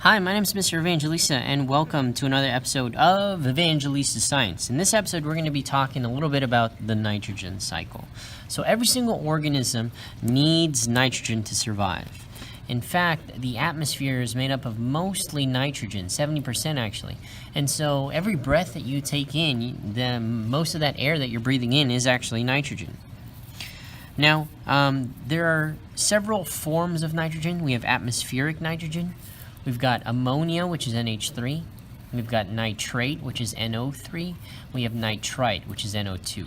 Hi, my name is Mr. Evangelista, and welcome to another episode of Evangelista Science. In this episode, we're going to be talking a little bit about the nitrogen cycle. So every single organism needs nitrogen to survive. In fact, the atmosphere is made up of mostly nitrogen, 70% actually. And so every breath that you take in, most of that air that you're breathing in is actually nitrogen. Now, there are several forms of nitrogen. We have atmospheric nitrogen. We've got ammonia, which is NH3. We've got nitrate, which is NO3. We have nitrite, which is NO2.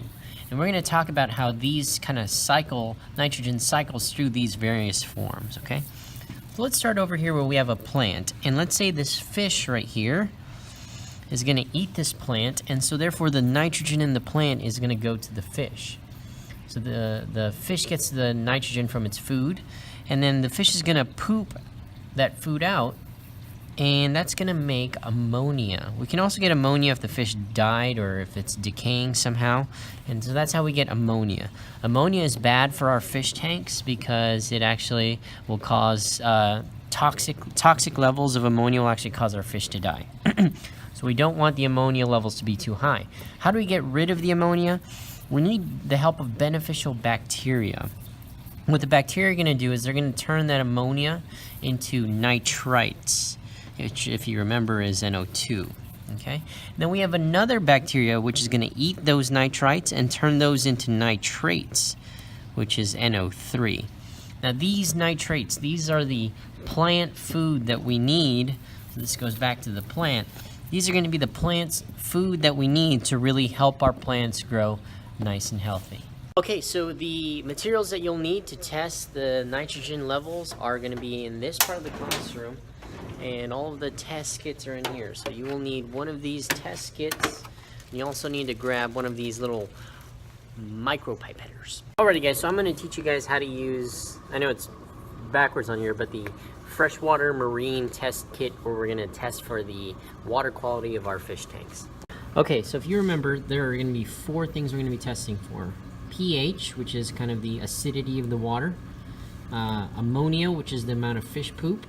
And we're going to talk about how these kind of nitrogen cycles through these various forms, okay? So let's start over here where we have a plant. And let's say this fish right here is going to eat this plant, and so therefore the nitrogen in the plant is going to go to the fish. So the fish gets the nitrogen from its food, and then the fish is going to poop that food out, and that's going to make ammonia. We can also get ammonia if the fish died or if it's decaying somehow, and so that's how we get ammonia. Ammonia is bad for our fish tanks because it actually will cause toxic levels of ammonia will actually cause our fish to die. So we don't want the ammonia levels to be too high. How do we get rid of the ammonia? We need the help of beneficial bacteria. What the bacteria are going to do is they're going to turn that ammonia into nitrites, which, if you remember, is NO2. Okay. Then we have another bacteria which is going to eat those nitrites and turn those into nitrates, which is NO3. Now these nitrates, these are the plant food that we need. This goes back to the plant. These are going to be the plant's food that we need to really help our plants grow nice and healthy. Okay, so the materials that you'll need to test the nitrogen levels are going to be in this part of the classroom, and all of the test kits are in here. So you will need one of these test kits. You also need to grab one of these little micropipetters. Alrighty guys, so I'm going to teach you guys how to use, I know it's backwards on here, but the freshwater marine test kit where we're going to test for the water quality of our fish tanks. Okay, so if you remember, there are going to be 4 things we're going to be testing for. pH, which is kind of the acidity of the water, ammonia, which is the amount of fish poop,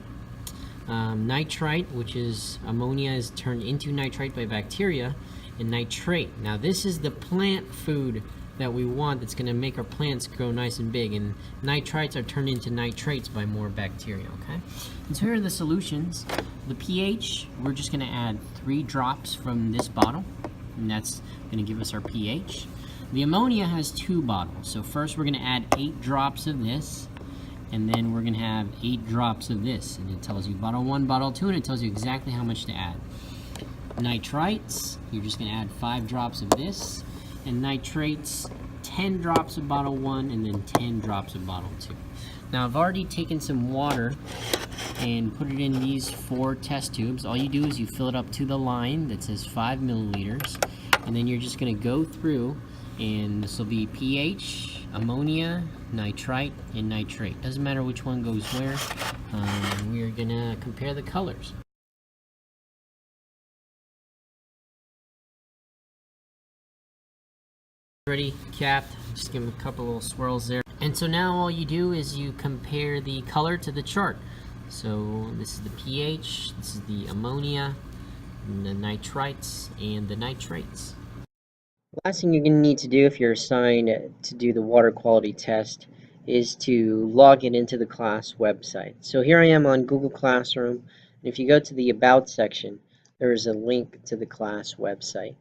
nitrite, which is ammonia is turned into nitrite by bacteria, and nitrate. Now this is the plant food that we want that's going to make our plants grow nice and big, and nitrites are turned into nitrates by more bacteria, okay? And so here are the solutions. The pH, we're just going to add 3 drops from this bottle, and that's going to give us our pH. The ammonia has 2 bottles, so first we're going to add 8 drops of this, and then we're going to have 8 drops of this, and it tells you bottle 1, bottle 2, and it tells you exactly how much to add. Nitrites, you're just going to add 5 drops of this, and nitrates, 10 drops of bottle 1, and then 10 drops of bottle 2. Now I've already taken some water and put it in these 4 test tubes. All you do is you fill it up to the line that says 5 milliliters, and then you're just going to go through, and this will be pH, ammonia, nitrite, and nitrate. Doesn't matter which one goes where. We're going to compare the colors. Already capped, just give them a couple little swirls there. And so now all you do is you compare the color to the chart. So this is the pH, this is the ammonia, and the nitrites, and the nitrates. Last thing you're going to need to do if you're assigned to do the water quality test is to log it into the class website. So here I am on Google Classroom, and if you go to the About section, there is a link to the class website.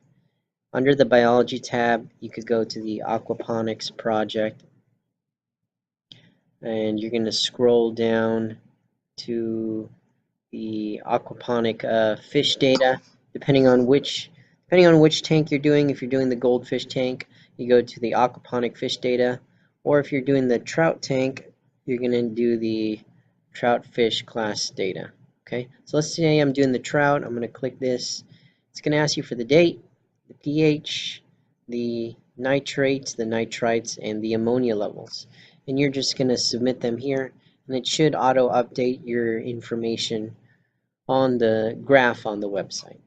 Under the Biology tab, you could go to the Aquaponics project, and you're going to scroll down to the aquaponic fish data. Depending on which tank you're doing, if you're doing the goldfish tank, you go to the aquaponic fish data, or if you're doing the trout tank, you're going to do the trout fish class data. Okay, so let's say I'm doing the trout. I'm going to click this. It's going to ask you for the date, the pH, the nitrates, the nitrites, and the ammonia levels, and you're just going to submit them here, and it should auto update your information on the graph on the website.